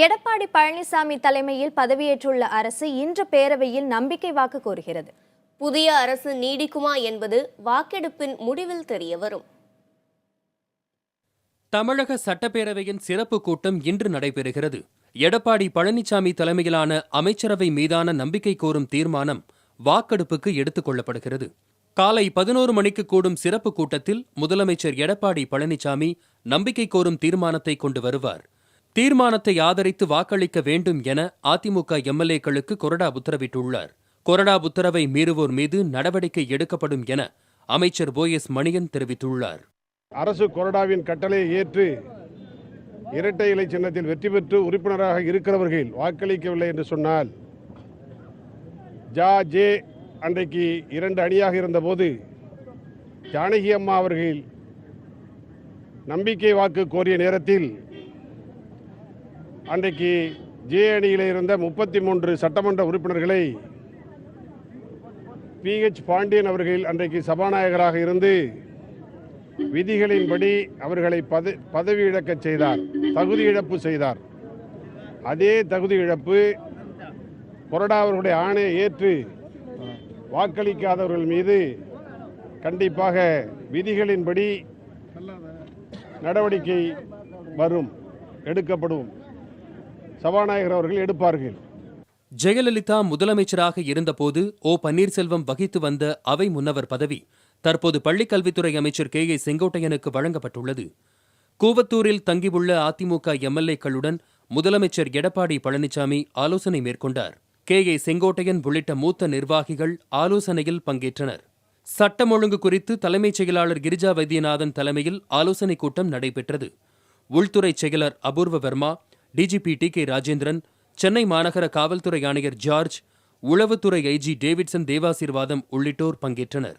எடப்பாடி பழனிசாமி தலைமையில் பதவியேற்றுள்ள அரசு இன்று பேரவையில் நம்பிக்கை வாக்கு கோருகிறது. புதிய அரசு நீடிக்குமா என்பது வாக்கெடுப்பின் முடிவில் தெரியவரும். தமிழக சட்டப்பேரவையின் சிறப்பு கூட்டம் இன்று நடைபெறுகிறது. எடப்பாடி பழனிசாமி தலைமையிலான அமைச்சரவை மீதான நம்பிக்கை கோரும் தீர்மானம் வாக்கெடுப்புக்கு எடுத்துக் கொள்ளப்படுகிறது. காலை 11 மணிக்கு கூடும் சிறப்பு கூட்டத்தில் முதலமைச்சர் எடப்பாடி பழனிசாமி நம்பிக்கை கோரும் தீர்மானத்தை கொண்டு வருவார். தீர்மானத்தை ஆதரித்து வாக்களிக்க வேண்டும் என அதிமுக எம்எல்ஏக்களுக்கு கொறடா உத்தரவிட்டுள்ளார். கொறடா உத்தரவை மீறுவோர் மீது நடவடிக்கை எடுக்கப்படும் என அமைச்சர் ஓ.எஸ். மணியன் தெரிவித்துள்ளார். அரசு கொறடாவின் கட்டளையை ஏற்று இரட்டை இலை சின்னத்தில் வெற்றி பெற்று உறுப்பினராக இருக்கிறவர்கள் வாக்களிக்கவில்லை என்று சொன்னால், ஜே அன்றைக்கு 2 அணியாக இருந்தபோது ஜானகி அம்மா அவர்கள் நம்பிக்கை வாக்கு கோரிய நேரத்தில் அன்றைக்கு ஜே அணியில் இருந்த 33 சட்டமன்ற உறுப்பினர்களை PH பாண்டியன் அவர்கள் அன்றைக்கு சபாநாயகராக இருந்து விதிகளின்படி அவர்களை பதவி இழக்க செய்தார், தகுதி இழப்பு செய்தார். அதே தகுதி இழப்பு கொறடா அவர்களுடைய ஆணையை ஏற்று வாக்களிக்காதவர்கள் மீது கண்டிப்பாக விதிகளின்படி நடவடிக்கை வரும், எடுக்கப்படும், சபாநாயகர் அவர்கள் எடுப்பார்கள். ஜெயலலிதா முதலமைச்சராக இருந்தபோது ஓ. பன்னீர்செல்வம் வகித்து வந்த அவை முன்னவர் பதவி தற்போது பள்ளிக்கல்வித்துறை அமைச்சர் கே. செங்கோட்டையனுக்கு வழங்கப்பட்டுள்ளது. கூவத்தூரில் தங்கியுள்ள அதிமுக எம்எல்ஏக்களுடன் முதலமைச்சர் எடப்பாடி பழனிசாமி ஆலோசனை மேற்கொண்டார். கே. செங்கோட்டையன் உள்ளிட்ட மூத்த நிர்வாகிகள் ஆலோசனையில் பங்கேற்றனர். சட்டம் ஒழுங்கு குறித்து தலைமைச் செயலாளர் கிரிஜா வைத்தியநாதன் தலைமையில் ஆலோசனைக் கூட்டம் நடைபெற்றது. உள்துறை செயலர் அபூர்வ வர்மா, டிஜிபி டி.கே. ராஜேந்திரன், சென்னை மாநகர காவல்துறை ஆணையர் ஜார்ஜ், உளவுத்துறை ஐஜி டேவிட்சன் தேவாசீர்வாதம் உள்ளிட்டோர் பங்கேற்றனர்.